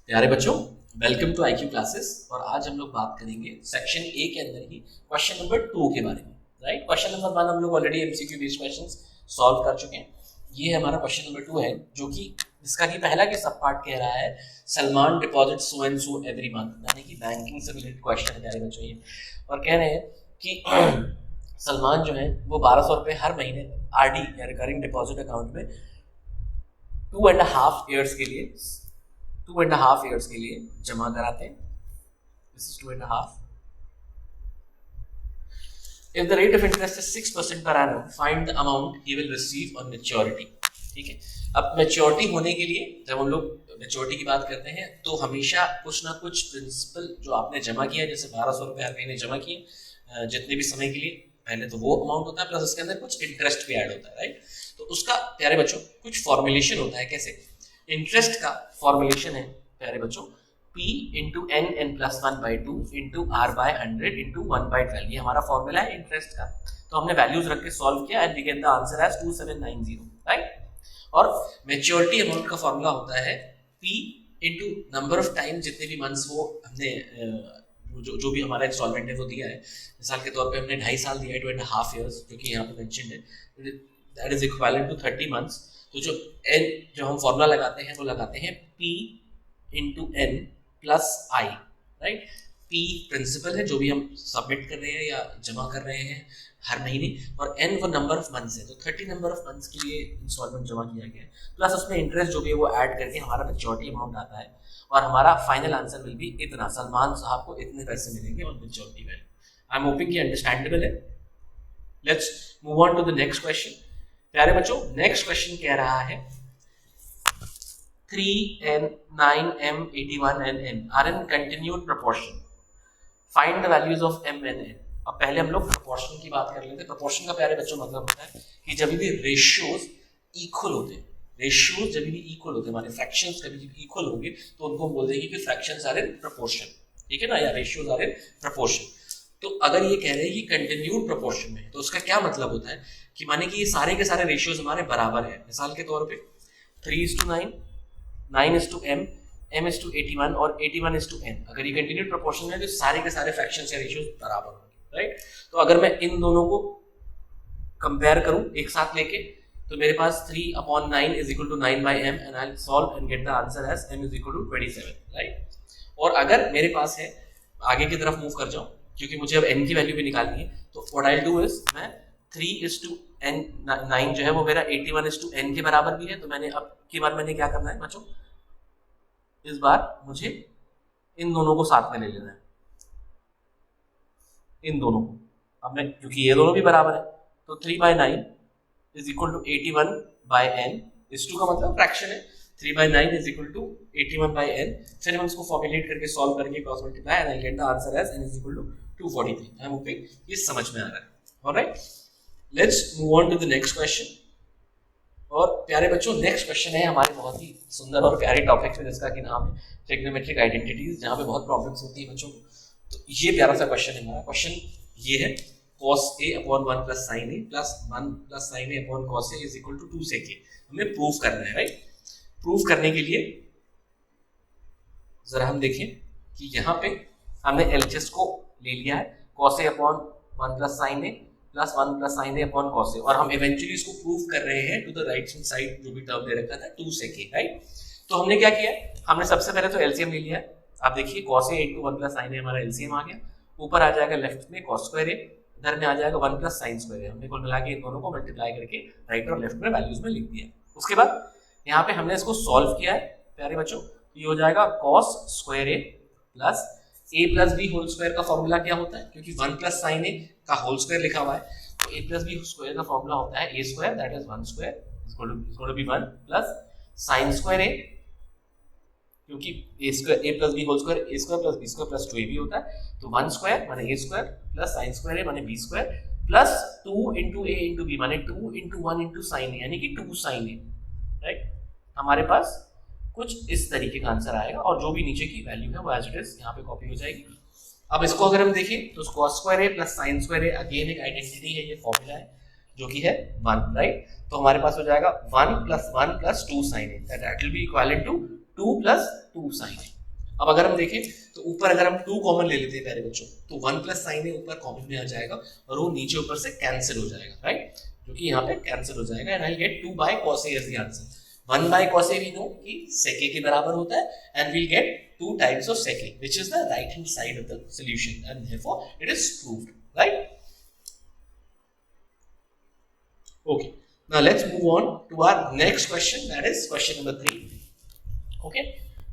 प्यारे बच्चों, welcome to IQ classes. और आज हम लोग बात करेंगे सेक्शन ए के अंदर ही क्वेश्चन नंबर 2 के बारे में। राइट, क्वेश्चन नंबर 1 हम लोग already MCQ based questions solve कर चुके हैं। ये हमारा क्वेश्चन नंबर 2 है, जो कि इसका की पहला के सब पार्ट कह रहा है Salman deposit so and so every month, यानी कि बैंकिंग से रिलेटेड क्वेश्चन है प्यारे बच्चों ये। और कह रहे हैं कि सलमान जो है वो 1200 रुपये हर महीने RD या रिकरिंग डिपॉजिट अकाउंट में 2.5 years के लिए 2.5 years के लिए जमा कराते हैं। This is 2.5. If the rate of interest is 6% per annum, find the amount he will receive on maturity. ठीक है, अब मैच्योरिटी होने के लिए जब हम लोग मैच्योरिटी की बात करते हैं तो हमेशा कुछ ना कुछ प्रिंसिपल जो आपने जमा किया, जैसे 1200 रुपये हर महीने जमा किए जितने भी समय के लिए, पहले तो वो अमाउंट होता है प्लस उसके अंदर कुछ इंटरेस्ट भी ऐड होता है। राइट, तो उसका प्यारे बच्चों कुछ फॉर्मुलेशन होता है। कैसे? इंटरेस्ट का फॉर्मुलेशन है प्यारे बच्चों P into n+1/2 into R/100 into 1/12। ये हमारा फॉर्मूला है इंटरेस्ट का। तो हमने वैल्यूज रख के सॉल्व किया and we get the answer as 2790। Right, और मैच्योरिटी अमाउंट का फॉर्मूला होता है P into number of time, जितने भी मंथ्स वो हमने जो भी हमारा इंस्टॉलमेंट है वो दिया है। मिसाल के तौर पे हमने 2.5 साल दिया है, 2.5 years, जो कि यहाँ पे मेंशन्ड है, that is equivalent to 30 months। तो जो हम फॉर्मूला लगाते हैं वो लगाते हैं P into n plus I। Right, P principal है जो भी हम सबमिट कर रहे हैं या जमा कर रहे हैं हर महीने, और n वो नंबर ऑफ मंथ्स है, तो 30 नंबर ऑफ मंथ्स के लिए इंस्टॉलमेंट जमा किया गया है, प्लस उसमें इंटरेस्ट जो भी है वो ऐड करके हमारा मैच्योरिटी अमाउंट आता है। और हमारा फाइनल आंसर विल बी इतना, सलमान साहब को इतने पैसे मिलेंगे on maturity value. I am hoping कि अंडरस्टैंडेबल है। Let's move on to the next question. प्यारे बच्चों, नेक्स्ट क्वेश्चन कह रहा है 3n, 9m, 81 and n are in continued proportion. Find the values of m and n. अब पहले हम लोग प्रोपोर्शन की बात कर लेते हैं। प्रोपोर्शन का प्यारे बच्चों मतलब होता है कि जब भी रेशियोज इक्वल होते हैं, रेशियोज जब भी इक्वल होते हैं, माने फ्रैक्शंस कभी भी इक्वल होंगे तो उनको हम बोल देंगे कि फ्रैक्शंस आर इन प्रोपोर्शन। ठीक है ना, या रेशियोज आर इन प्रोपोर्शन। तो अगर ये कह रहे हैं कि कंटिन्यूड प्रोपोर्शन में, तो उसका क्या मतलब होता है कि माने कि ये सारे के सारे रेशियोज हमारे बराबर है। मिसाल के तौर पे 3:9, 9:m, m:81 और 81:n। अगर ये कंटिन्यूड प्रोपोर्शन है तो सारे के सारे फ्रैक्शंस या रेशियोज बराबर होंगे। राइट, तो अगर मैं इन दोनों को कंपेयर करूं एक साथ लेके, तो मेरे पास 3/9 is equal to 9/m and I'll solve and get the answer as m is equal to 27। Right, और अगर मेरे पास है, आगे की तरफ मूव कर जाऊं क्योंकि मुझे अब n की वैल्यू भी निकालनी है, तो what I'll do is मैं 3:9 जो है वो मेरा 81:n के बराबर भी है। तो मैंने अब की बार मैंने क्या करना है बच्चों, इस बार मुझे इन दोनों को साथ में ले लेना है, इन दोनों को। अब मैं, क्योंकि ये दोनों भी बराबर है, तो 3/9 is equal to 81/n, इस 2 का मतलब फ्रैक्शन है, 3/9 is equal to 81/n। फिर हम इसको फॉर्मुलेट करके सॉल्व करेंगे, cross multiply, and I get the answer as n is equal to 243। I am hoping ये समझ में आ रहा है। Alright, let's move on to the next question. और प्यारे बच्चों, नेक्स्ट क्वेश्चन है हमारे बहुत ही सुंदर और प्यारे टॉपिक में, जिसका कि नाम है ट्रिग्नोमेट्रिक आइडेंटिटीज, जहाँ पे बहुत प्रॉब्लम्स होती है बच्चों को। तो ये प्यारा सा क्वेश्चन है हमारा। क्वेश्चन ये है cos a upon 1 plus sin a plus 1 plus sin a upon cos a is equal to 2 sec a। हमें प्रूफ करना है। राइट, प्रूफ करने के लिए जरा हम देखें कि यहाँ पे हमने LHS को ले लिया है, cos a upon 1 plus sin a plus 1 plus sin a upon cos a, और हम इवेंचुअली इसको प्रूफ कर रहे हैं to the right hand side, जो भी टर्म दे रखा था 2 sec a। राइट, तो हमने क्या किया, हमने सबसे पहले तो LCM ले लिया। आप देखिए cos a into 1 plus sin a हमारा LCM आ गया, ऊपर आ जाएगा लेफ्ट में cos square a, इधर में आ जाएगा 1 plus sin square a। हमने कुल मिला के इन दोनों को मल्टीप्लाई करके राइट और लेफ्ट में वैल्यूज में लिख दिया। उसके बाद यहाँ पे हमने इसको सॉल्व किया है प्यारे बच्चों, ये हो जाएगा cos square a plus a plus b whole square का फॉर्मूला क्या होता है, क्योंकि 1 plus sin a का होल स्क्वायर लिखा हुआ है, तो a प्लस b स्क्वायर का फॉर्मूला होता है a square, that is 1 square is equal to be 1 plus sin square a, क्योंकि a square a plus b whole square a square plus b square plus 2ab होता है, तो 1 square माने a square plus sin square a माने b square plus 2 into a into b माने 2 into 1 into sin a, यानी कि 2 sin a। Right, हमारे पास कुछ इस तरीके का आंसर आएगा, और जो भी नीचे की वैल्यू है वो एज इट इज यहाँ पे कॉपी हो जाएगी। अब इसको अगर हम देखें तो cos square a plus sin square a again एक आइडेंटिटी है, ये फॉर्मूला है जो कि है 1। राइट, तो हमारे पास हो जाएगा 1 plus 1 plus 2 sin a, that will be equivalent to 2 plus 2 sin a। अब अगर हम देखें तो ऊपर अगर हम 2 कॉमन ले लेते हैं प्यारे बच्चों, तो 1 प्लस साइन है ऊपर कॉमन में आ जाएगा और वो नीचे ऊपर से कैंसिल हो जाएगा, राइट, जो कि यहाँ पे कैंसिल हो जाएगा and I will get 2 by cos A as the answer. 1 by cos A we know कि sec A के बराबर होता है and we'll get 2 times of sec A which is the right hand side of the solution and therefore it is proved, right. Okay, now let's move on to our next question, that is question number 3. Okay,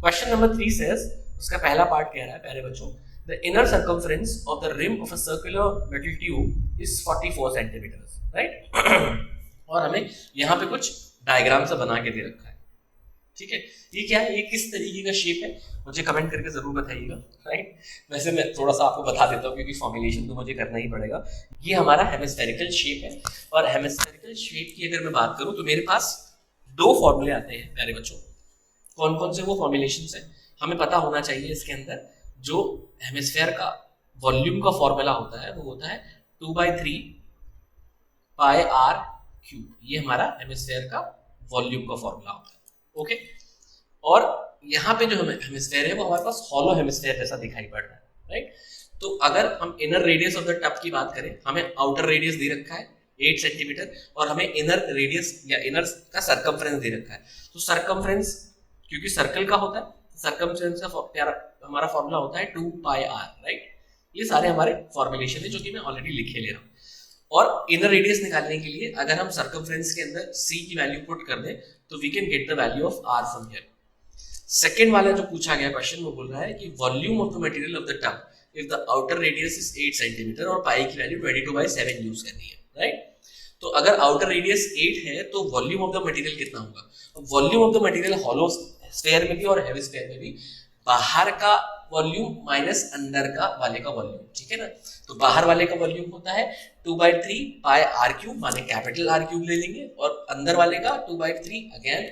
question number 3 says, उसका पहला part कह रहा है प्यारे बच्चों, the inner circumference of the rim of a circular metal tube is 44 centimeters, right? और हमें यहाँ पे कुछ डायग्राम सा बना के दे रखा है, ठीक है। ये क्या है, ये किस तरीके का शेप है, मुझे कमेंट करके जरूर बताइएगा, राइट। वैसे मैं थोड़ा सा आपको बता देता हूँ क्योंकि फॉर्मुलेशन तो मुझे करना ही पड़ेगा। ये हमारा हेमिस्फेरिकल शेप है और हेमिस्फेरिकल शेप की अगर मैं बात करूँ तो मेरे पास 2 फॉर्मूले आते हैं प्यारे बच्चों। कौन कौन से वो फॉर्मुलेशंस हैं हमें पता होना चाहिए। इसके अंदर जो हेमिस्फेयर का वॉल्यूम का फॉर्मूला होता है वो होता है 2/3 पाई r क्यूब, ये हमारा हेमिस्फेयर का वॉल्यूम का फॉर्मूला होता है, ओके। और यहाँ पे जो हेमिस्फेयर है वो हमारे पास हॉलो हेमिस्फेयर जैसा दिखाई पड़ रहा है, राइट। तो अगर हम inner radius of the tub की बात करें, हमें आउटर रेडियस दे रखा है 8 सेंटीमीटर और हमें इनर रेडियस या इनर का सर्कमफ्रेंस दे रखा है। तो सर्कमफ्रेंस क्योंकि सर्कल का होता है, सर्कमफ्रेंस का हमारा फॉर्मूला होता है 2 पाई r, राइट। ये सारे हमारे फॉर्मुलेशन है जो कि मैं ऑलरेडी लिखे ले रहा हूँ। और इनर रेडियस निकालने के लिए अगर हम सर्कमफ्रेंस के अंदर c की वैल्यू पुट कर दें तो we can get the value of r from here. Second वाला जो पूछा गया क्वेश्चन वो बोल रहा है कि volume of the material of the tub if the outer radius is 8 centimetre और पाई की वैल्यू 22/7 यूज करनी है, राइट। तो अगर आउटर रेडियस 8 है तो वॉल्यूम ऑफ द मटेरियल कितना होगा। Volume of the material hollow sphere में भी और हेवी स्फीयर में भी बाहर का वॉल्यूम माइनस अंदर का वाले का वॉल्यूम, ठीक है ना। तो बाहर वाले का वॉल्यूम होता है 2/3 पाई r क्यूब, माने कैपिटल R क्यूब ले लेंगे, और अंदर वाले का 2/3 अगेन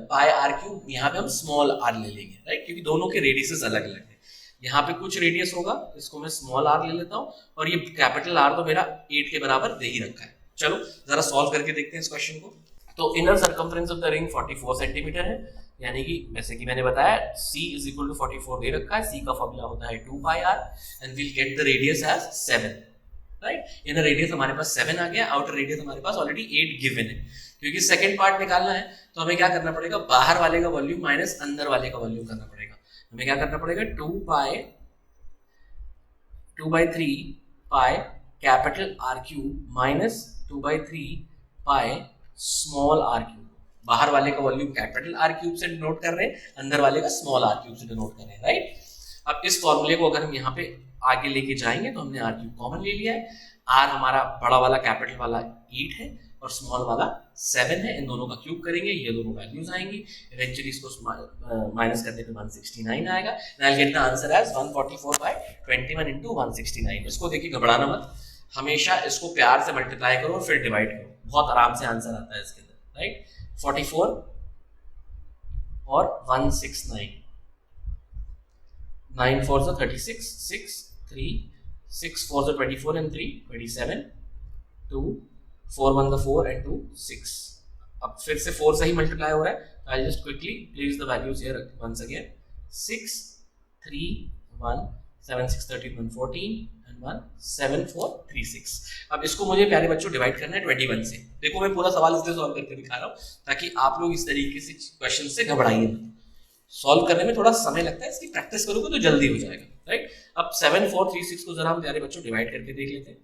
पाई r क्यूब, यहाँ पे हम स्मॉल r ले लेंगे, राइट, क्योंकि दोनों के रेडियसेस अलग अलग है। यहाँ पे कुछ रेडियस होगा, इसको मैं स्मॉल r ले लेता हूँ और ये कैपिटल R तो मेरा 8 के बराबर दे ही रखा है। चलो जरा सॉल्व करके देखते हैं इस क्वेश्चन को। तो inner circumference of the ring 44 centimetre है, यानी कि जैसे कि मैंने बताया c इज इक्वल टू 44 दे रखा है, c का फॉर्मूला होता है 2 pi r and we'll get the radius as 7, right. Inner radius हमारे पास 7 आ गया, आउटर रेडियस हमारे पास ऑलरेडी 8 गिवन है। क्योंकि सेकंड पार्ट निकालना है तो हमें क्या करना पड़ेगा, बाहर वाले का वॉल्यूम माइनस अंदर वाले का वॉल्यूम करना पड़ेगा। हमें क्या करना पड़ेगा 2/3 pi capital R cube minus 2/3 pi small r cube. बाहर वाले का वॉल्यूम कैपिटल R क्यूब से डिनोट कर रहे हैं, अंदर वाले का स्मॉल r क्यूब से डिनोट कर रहे हैं, राइट। अब इस फॉर्मूले को अगर हम यहाँ पे आगे लेके जाएंगे तो हमने r क्यूब कॉमन ले लिया है। r हमारा बड़ा वाला कैपिटल वाला 8 है और स्मॉल वाला 7 है, इन दोनों का क्यूब करेंगे, ये दोनों वैल्यूज आएंगी। इवेंचुअली इसको माइनस करने पे 169 आएगा। I will get the answer as 144/21 * 169। इसको देखिए घबराना मत, हमेशा इसको प्यार से मल्टीप्लाई करो और फिर डिवाइड करो, बहुत आराम से आंसर आता है इसके अंदर, राइट। 44 और 169, 9 4 36, 6 3 6 4 24 and 3 27, 2 4 1 4 and 2 6। अब फिर से 4 से ही मल्टीप्लाई हो रहा है, I just quickly place the values here once again. 6 3 1 7 6 13 1 14 and 1 7 4 3 6। अब इसको मुझे प्यारे बच्चों डिवाइड करना है 21 से। देखो मैं पूरा सवाल इसलिए सॉल्व करके दिखा रहा हूँ ताकि आप लोग इस तरीके से क्वेश्चन से घबराइए मत। सॉल्व करने में थोड़ा समय लगता है, इसकी प्रैक्टिस करोगे तो जल्दी हो जाएगा, राइट। अब 7 4 3 6 को जरा हम प्यारे बच्चों डिवाइड करके देख लेते हैं।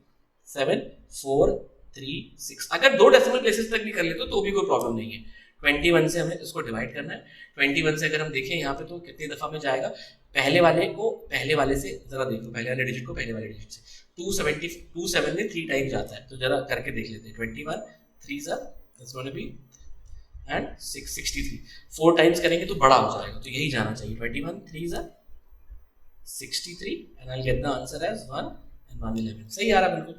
7 4 3 6, अगर 2 डेसिमल प्लेसेस तक भी कर लेते हो तो भी कोई प्रॉब्लम नहीं है। 21 से हमें इसको डिवाइड करना है। 21 से अगर हम देखें यहाँ पे तो कितनी दफा में जाएगा, पहले वाले को पहले वाले से जरा देखो, पहले वाले डिजिट को पहले वाले डिजिट से 270 में 3 टाइम जाता है, तो जरा करके देख लेते हैं। 21 3 that's going to be and 6 63, 4 times करेंगे तो बड़ा हो जाएगा, तो यही जाना चाहिए। 21 3 63 and I'll get the answer as 1 and 111, सही आ रहा बिल्कुल।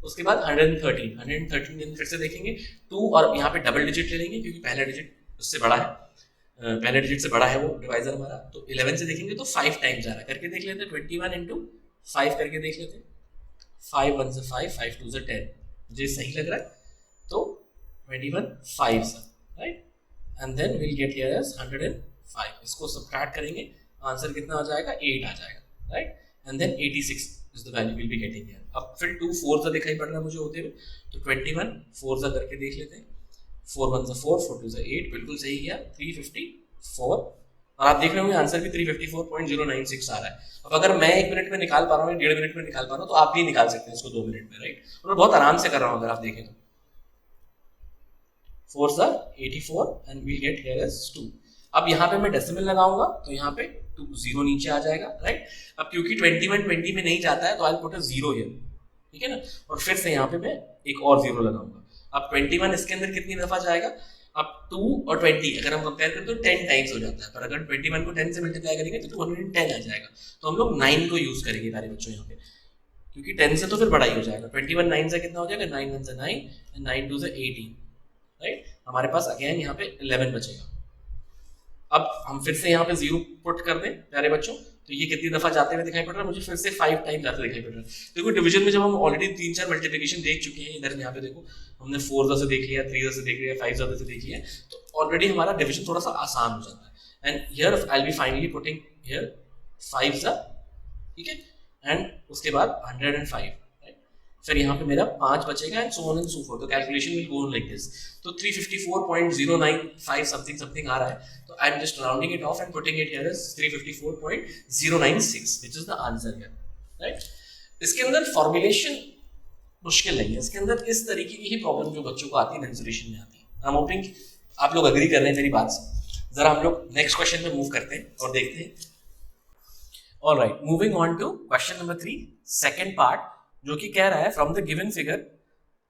उसके बाद 113 फिर से देखेंगे 2 और यहाँ पे डबल डिजिट ले लेंगे क्योंकि पहला डिजिट उससे बड़ा है, पहले डिजिट से बड़ा है वो डिवाइजर हमारा। तो 11 से देखेंगे तो 5 टाइम्स जा रहा है, करके देख लेते हैं। 21 × 5 करके देख लेते हैं। 5 1 से 5, 5 2 से 10, मुझे सही लग रहा है। तो 21 5 right, and then will get here as 105। इसको सब्ट्रैक्ट करेंगे आंसर कितना आ जाएगा 8 आ जाएगा, right, and then 86 is the value will be getting here. अब फिर 2 4 सा दिखाई पड़ रहा है मुझे होते हुए, तो 21 4 सा करके देख लेते हैं। 4 1 4 4 2 8, बिल्कुल सही गया 354, और आप देख रहे होंगे आंसर भी 354.096 आ रहा है। अब अगर मैं 1 मिनट में निकाल पा रहा हूँ, 1.5 मिनट में निकाल पा रहा हूँ, तो आप भी निकाल सकते हैं इसको 2 मिनट में, राइट, और मैं बहुत आराम से कर रहा हूँ अगर आप देखें तो। 4 सा 84 and we get here is 2। अब यहाँ पे मैं डेसिमल लगाऊंगा तो यहाँ पे 0 नीचे आ जाएगा, राइट। अब क्योंकि 21 20 में नहीं जाता है तो I will put a 0 here, ठीक है ना, और फिर से यहाँ पे मैं एक और 0 लगाऊंगा। अब 21 इसके अंदर कितनी दफा जाएगा, अब 2 और 20 अगर हम कंपेयर करें तो 10 टाइम्स हो जाता है, पर अगर 21 को 10 से मल्टीप्लाई करेंगे तो 210 आ जाएगा। तो हम लोग 9 को यूज करेंगे प्यारे बच्चों यहाँ पे, क्योंकि 10 से तो फिर बड़ा ही हो जाएगा। 21 9 से कितना हो जाएगा, 9 1 से 9 एंड 9 2 से 18, राइट। हमारे पास अगेन यहाँ पे 11 बचेगा। अब हम फिर से यहाँ पे 0 पुट कर दें प्यारे बच्चों, तो ये कितनी दफा जाते हुए दिखाई पड़ रहा है मुझे, फिर से 5 टाइम जाते दिखाई पड़ रहा है। देखो डिवीजन में जब हम ऑलरेडी 3-4 मल्टीप्लिकेशन देख चुके हैं, इधर यहाँ पे देखो हमने 4 से देख लिया, 3 से देख लिया, 5 से देख लिया, तो ऑलरेडी हमारा डिवीजन थोड़ा सा आसान हो जाता है। And here I will be finally putting here 5 ठीक है, एंड उसके बाद 105, फिर यहाँ पे मेरा 5 बचेगा and so on and so forth. तो calculation will go on like this. तो 354.095 समथिंग आ रहा है, तो I am just rounding it off and putting it here is 354.096 which is the answer here, right. इसके अंदर फॉर्मुलेशन मुश्किल नहीं है, इसके अंदर इस तरीके की ही प्रॉब्लम जो बच्चों को आती है मेंसुरेशन में आती है। आई एम होपिंग आप लोग एग्री कर रहे हैं मेरी बात से। जरा हम लोग नेक्स्ट क्वेश्चन पे मूव करते हैं और देखते हैं। Alright, moving on to question number 3, second part, जो कि कह रहा है फ्रॉम द गिवन फिगर,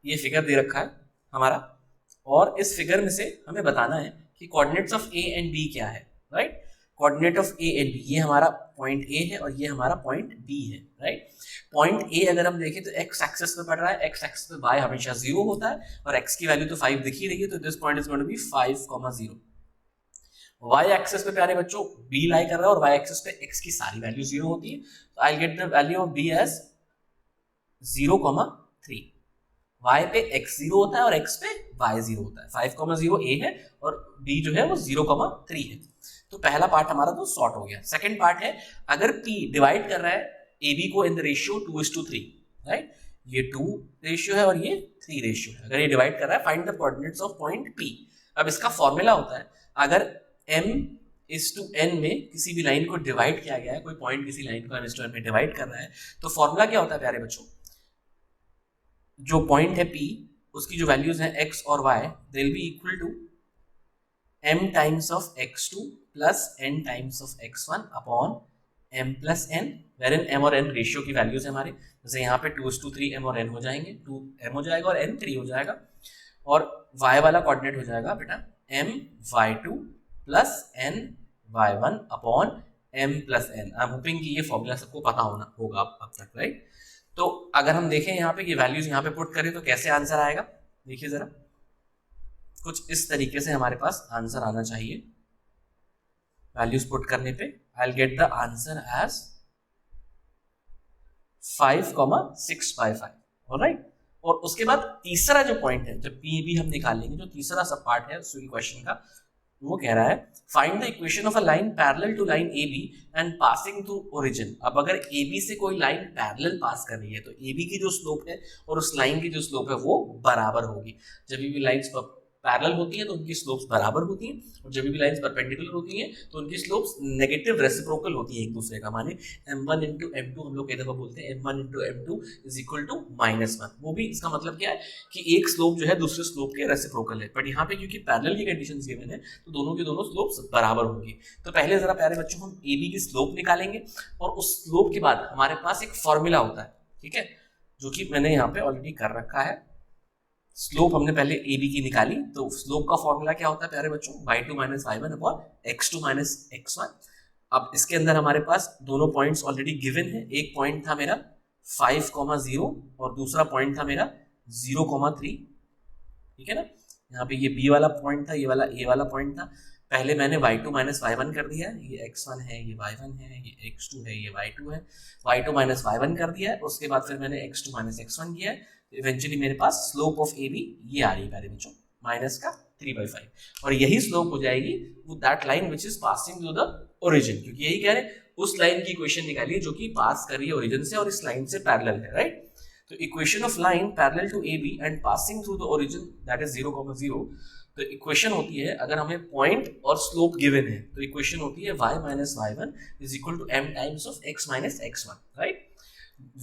ये फिगर दे रखा है हमारा, और इस फिगर में से हमें बताना है कि coordinates of A and B क्या है, right. Coordinate of A and B, ये हमारा पॉइंट ए है और ये हमारा पॉइंट बी है, राइट। पॉइंट ए अगर हम देखें तो एक्स एक्सिस पे पड़ रहा है, एक्स एक्सिस पे वाई हमेशा 0 होता है और एक्स की वैल्यू तो 5 दिख ही रही है, तो this point is going to be 5,0। Y axis पे प्यारे बच्चों बी लाई कर रहा है और वाई एक्सिस पे एक्स की सारी वैल्यू 0 होती है, तो I will get the value of B as 0,3। y पे x 0 होता है और x पे y 0 होता है। 5,0 a है और b जो है वो 0,3 है। तो पहला पार्ट हमारा तो सॉर्ट हो गया। सेकंड पार्ट है, अगर p डिवाइड कर रहा है ab को इन द रेशियो 2:3, राइट, ये 2 रेशियो है और ये 3 रेशियो है। अगर ये डिवाइड कर रहा है, find the coordinates of point p। अब इसका फॉर्मूला होता है, अगर m/n में किसी भी लाइन को डिवाइड किया गया है, कोई पॉइंट किसी लाइन को m/n में डिवाइड कर रहा है, तो फॉर्मूला क्या होता है प्यारे बच्चों, जो पॉइंट है P, उसकी जो वैल्यूज हैं x और y, they will be equal to m times of x2 plus n times of x1 upon m plus n, where m और n रेशियो की वैल्यूज है हमारे। जैसे यहाँ पे 2:3 m और n हो जाएंगे, 2m हो जाएगा और n 3 हो जाएगा, और y वाला कोऑर्डिनेट हो जाएगा बेटा m y2 plus n y1 upon m plus n। I am hoping कि ये फॉर्मूला सबको पता होगा अब तक, राइट। तो अगर हम देखें यहाँ पे ये वैल्यूज यहाँ पे पुट करें तो कैसे आंसर आएगा, देखिए जरा, कुछ इस तरीके से हमारे पास आंसर आना चाहिए। वैल्यूज पुट करने पे I will get the answer as 5,655, alright. और उसके बाद तीसरा जो पॉइंट है, जब पी बी हम निकालेंगे, जो तीसरा सब पार्ट है उस क्वेश्चन का, वो कह रहा है find the equation of a line parallel to line A B and passing through origin. अब अगर ए बी से कोई लाइन पैरेलल पास कर रही है तो ए बी की जो स्लोप है और उस लाइन की जो स्लोप है वो बराबर होगी। जब भी लाइंस पैरेलल होती हैं तो उनकी स्लोप्स बराबर होती हैं, और जब भी लाइंस परपेंडिकुलर होती हैं तो उनकी स्लोप्स नेगेटिव रेसिप्रोकल होती है एक दूसरे का। माने m1 इंटू m2 हम लोग कई दफा बोलते हैं m1 into m2 is equal to -1। वो भी इसका मतलब क्या है कि एक स्लोप जो है दूसरे स्लोप के रेसिप्रोकल है, बट यहाँ पे क्योंकि पैरेलल की कंडीशंस गिवन है तो दोनों की दोनों स्लोप्स बराबर होंगी। तो पहले जरा प्यारे बच्चों हम ए बी की स्लोप निकालेंगे, और उस स्लोप के बाद हमारे पास एक फॉर्मूला होता है, ठीक है, जो कि मैंने यहाँ पे ऑलरेडी कर रखा है। स्लोप हमने पहले ए बी की निकाली, तो स्लोप का फॉर्मूला क्या होता है प्यारे बच्चों, y2 minus y1 upon x2 minus x1। अब इसके अंदर हमारे पास दोनों पॉइंट्स ऑलरेडी गिवन है। एक पॉइंट था मेरा 5,0 और दूसरा पॉइंट था मेरा 0,3, ठीक है ना। यहाँ पे ये b वाला पॉइंट था, ये वाला a वाला पॉइंट था। पहले मैंने y2 माइनस y1 कर दिया, ये x1 है, ये y1 है, ये x2 है, ये y2 है। y2 माइनस y1 कर दिया, उसके बाद फिर मैंने x2 माइनस x1 किया है। इवेंचुअली मेरे पास स्लोप ऑफ ए बी ये आ रही है प्यारे बच्चों, -3। 3/5 और यही स्लोप हो जाएगी वो that line which is passing to the origin, क्योंकि यही कह रहे हैं उस लाइन की इक्वेशन निकालिए जो कि पास कर रही है ओरिजिन से और इस लाइन से पैरेलल है, राइट। तो equation of line parallel to AB and passing through the origin that is 0,0, तो इक्वेशन होती है अगर हमें पॉइंट और स्लोप गिवन है तो इक्वेशन होती है y minus y1 is equal to m times of x minus x1, right.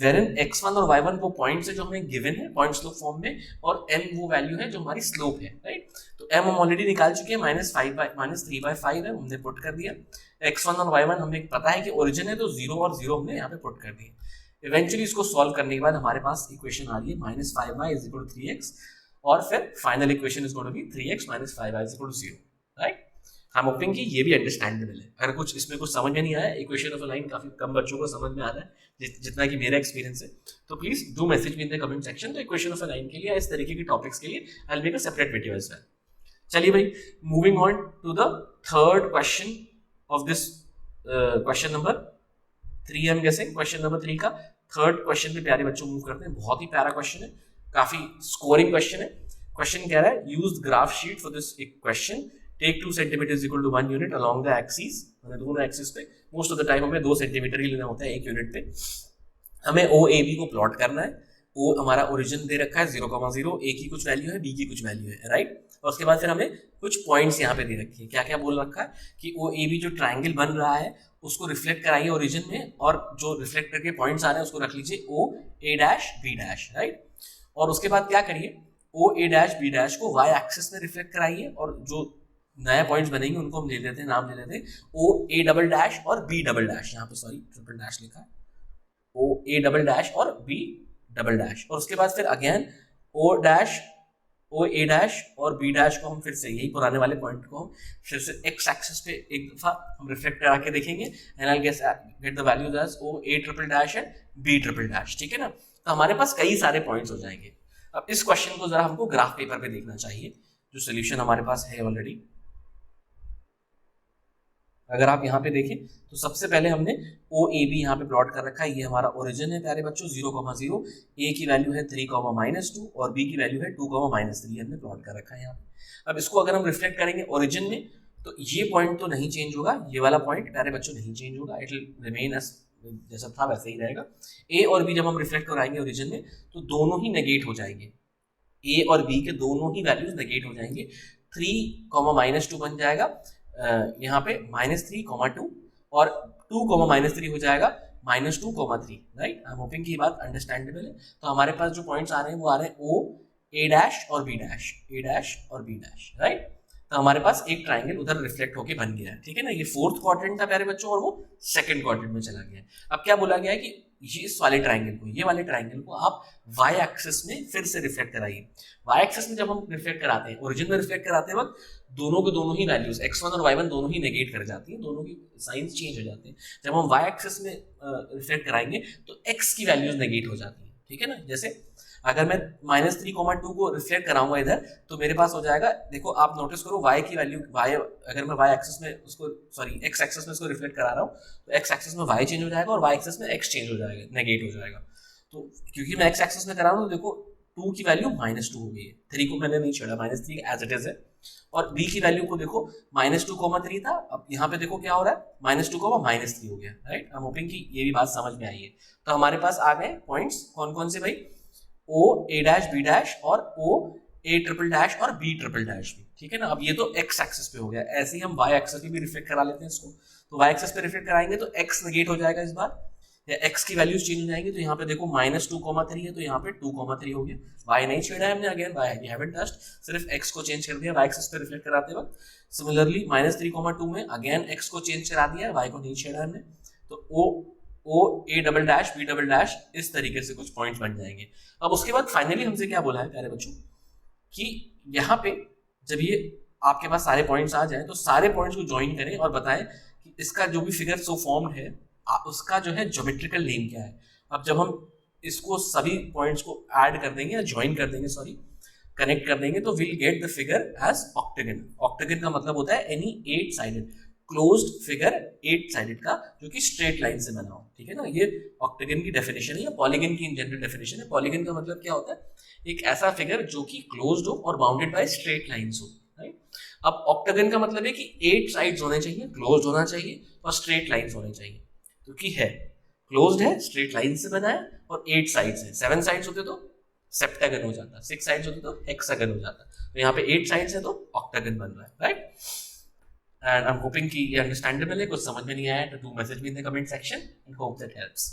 wherein x1 और y1 वो पॉइंट्स है जो हमें गिवन है पॉइंट स्लोप फॉर्म में और m वो वैल्यू है जो हमारी स्लोप है, राइट। तो m हम ऑलरेडी निकाल चुके हैं -3/5 है, हमने पुट कर दिया। x1 और y1 हमें पता है कि ओरिजिन है तो 0 और 0 हमने यहाँ पे पुट कर दिए। इवेंचुअली इसको सॉल्व करने के बाद हमारे पास इक्वेशन आ रही है -5y is equal to 3x और फिर final equation is going to be 3x minus 5y is equal to 0, right. हम होपिंग कि ये भी अंडरस्टैंडेबल है। अगर कुछ इसमें कुछ समझ में नहीं आया, इक्वेशन ऑफ अ लाइन काफी कम बच्चों को समझ में आ रहा है जितना कि मेरा एक्सपीरियंस है, तो please do message me in the comment section. तो इक्वेशन ऑफ अ लाइन के लिए इस तरीके के टॉपिक्स के लिए I will make a separate video as well. चलिए भाई, moving on to the third question of this question number 3 हम गेसिंग। क्वेश्चन नंबर 3 का थर्ड क्वेश्चन पे प्यारे बच्चों मूव करते हैं। बहुत ही प्यारा क्वेश्चन है, काफी स्कोरिंग क्वेश्चन है। क्वेश्चन कह रहा है use graph sheet for this question, take 2 centimetre is equal to 1 unit along the axis. हमें दोनों एक्सिस पे मोस्ट ऑफ द टाइम हमें 2 सेंटीमीटर ही लेना होता है 1 यूनिट पे। हमें OAB को प्लॉट करना है। O हमारा ओरिजिन दे रखा है 0,0, A की कुछ वैल्यू है, B की कुछ वैल्यू है, राइट। और उसके बाद फिर हमें कुछ पॉइंट्स यहाँ पे दे रखी है। क्या क्या बोल रखा है कि OAB जो ट्राइंगल बन रहा है उसको रिफ्लेक्ट कराइए ओरिजिन में और जो रिफ्लेक्ट करके पॉइंट्स आ रहे हैं उसको रख लीजिए OA', B', राइट। और उसके बाद क्या करिए, OA', B' को y एक्सिस में रिफ्लेक्ट कराइए और जो नया पॉइंट्स बनेंगे उनको हम ले लेते हैं, नाम ले लेते हैं OA' और B', यहाँ पे सॉरी ट्रिपल डैश लिखा है, OA' और B'। और उसके बाद फिर अगेन OA' और B' को हम फिर से यही पुराने वाले पॉइंट को हम फिर से x एक्सिस पे एक दफा हम रिफ्लेक्ट करा के देखेंगे and I get the values as OA' and B', ठीक है ना। तो हमारे पास कई सारे पॉइंट्स हो जाएंगे। अब इस क्वेश्चन को जरा हमको ग्राफ पेपर पे देखना चाहिए, जो सोल्यूशन हमारे पास है ऑलरेडी। अगर आप यहाँ पे देखें तो सबसे पहले हमने OAB यहाँ पे प्लॉट कर रखा है। ये हमारा ओरिजिन है प्यारे बच्चों 0,0, A की वैल्यू है 3,-2 और B की वैल्यू है 2,-3 हमने प्लॉट कर रखा है यहाँ पे। अब इसको अगर हम रिफ्लेक्ट करेंगे ओरिजिन में तो ये पॉइंट तो नहीं चेंज होगा, ये वाला पॉइंट प्यारे बच्चों नहीं चेंज होगा, इट विल रिमेन एज जैसा था वैसे ही रहेगा। A और B जब हम रिफ्लेक्ट कराएंगे ओरिजिन में तो दोनों ही नेगेट हो जाएंगे, A और B के दोनों ही वैल्यूज नेगेट हो जाएंगे। 3,-2 बन जाएगा यहाँ पे -3,2 और 2,-3 हो जाएगा -2,3, राइट। आई एम होपिंग कि ये बात अंडरस्टैंडेबल है। तो हमारे पास जो पॉइंट्स आ रहे हैं वो आ रहे हैं OA' और B', राइट। तो हमारे पास एक ट्राइंगल उधर रिफ्लेक्ट होके बन गया है, ठीक है ना। ये फोर्थ क्वाड्रेंट था प्यारे बच्चों और वो सेकंड क्वाड्रेंट में चला गया है। अब क्या बोला गया है कि इस वाले ट्राइंगल को, ये वाले ट्राइंगल को आप y एक्सिस में फिर से रिफ्लेक्ट कराइए। y एक्सिस में जब हम रिफ्लेक्ट कराते हैं, ओरिजिन में रिफ्लेक्ट कराते हैं वक्त दोनों के दोनों ही वैल्यूज x1 और y1 दोनों ही नेगेट कर जाती हैं, दोनों की साइंस चेंज हो जाते हैं। जब हम y एक्सिस में रिफ्लेक्ट कराएंगे तो x की वैल्यूज नेगेट हो जाती हैं, ठीक है ना। जैसे अगर मैं -3,2 को रिफ्लेक्ट कराऊंगा इधर तो मेरे पास हो जाएगा, देखो आप नोटिस करो y की वैल्यू अगर मैं y एक्सिस में उसको x एक्सिस में इसको रिफ्लेक्ट करा रहा हूँ तो x एक्सिस में y चेंज हो जाएगा और y एक्सिस में x चेंज हो जाएगा, नेगेट हो जाएगा। तो क्योंकि मैं x एक्सिस में करा रहा हूँ तो देखो 2 की वैल्यू -2 हो गई है, 3 को मैंने नहीं छेड़ा, -3 एज इट इज है। और b की वैल्यू को देखो -2,3 था, अब यहाँ पे देखो क्या हो रहा है -2,-3 हो गया, राइट। आई एम होपिंग कि ये भी बात समझ में आई है। तो हमारे पास आ गए पॉइंट्स कौन कौन से भाई, OA', B' और OA', और B', ठीक है ना। अब ये तो x एक्सिस पे हो गया, ऐसे ही हम y एक्सिस पे भी रिफ्लेक्ट करा लेते हैं इसको। तो y एक्सिस पे रिफ्लेक्ट कराएंगे तो x नेगेट हो जाएगा इस बार, या x की वैल्यूज चेंज हो जाएंगी। तो यहाँ पे देखो -2,3 है तो यहाँ पे 2,3 हो गया, y नहीं छेड़ा है हमने, again y we haven't touched, सिर्फ x को चेंज कर दिया y एक्सिस पे रिफ्लेक्ट कराते वक्त। सिमिलरली -3,2 में अगेन x को चेंज करा दिया, y को नहीं छेड़ा हमने। तो OA', B', इस तरीके से कुछ पॉइंट्स बन जाएंगे। अब उसके बाद फाइनली हमसे क्या बोला है प्यारे बच्चों कि यहाँ पे जब ये आपके पास सारे पॉइंट्स आ जाए तो सारे पॉइंट्स को ज्वाइन करें और बताएं कि इसका जो भी फिगर सो फॉर्म्ड है उसका जो है ज्योमेट्रिकल नेम क्या है। अब जब हम इसको सभी पॉइंट्स को ऐड कर देंगे या ज्वाइन कर देंगे, सॉरी कनेक्ट कर देंगे, तो will get the figure as octagon. Octagon का मतलब होता है any 8 sided closed figure 8 sided का जो कि स्ट्रेट लाइन से बना हो, ठीक है ना। ये ऑक्टेगन की डेफिनेशन है या पॉलीगन की इन जनरल डेफिनेशन है। पॉलीगन का मतलब क्या होता है, एक ऐसा फिगर जो कि क्लोज्ड हो और बाउंडेड बाय स्ट्रेट लाइंस हो, राइट। अब ऑक्टागन का मतलब है कि 8 साइड्स होने चाहिए, क्लोज्ड होना चाहिए और स्ट्रेट लाइंस होने चाहिए, क्योंकि है क्लोज्ड है, स्ट्रेट लाइन से बना है और 8 साइड्स है। 7 साइड्स होते तो सेप्टागन हो जाता, 6 साइड्स होते तो हेक्सागन हो जाता, तो यहाँ पे 8 साइड्स है तो ऑक्टागन बन रहा है, right. And I am hoping कि ये अंडरस्टैंडेबल है, कुछ समझ में नहीं आया तो do message me in the comment section and hope that helps.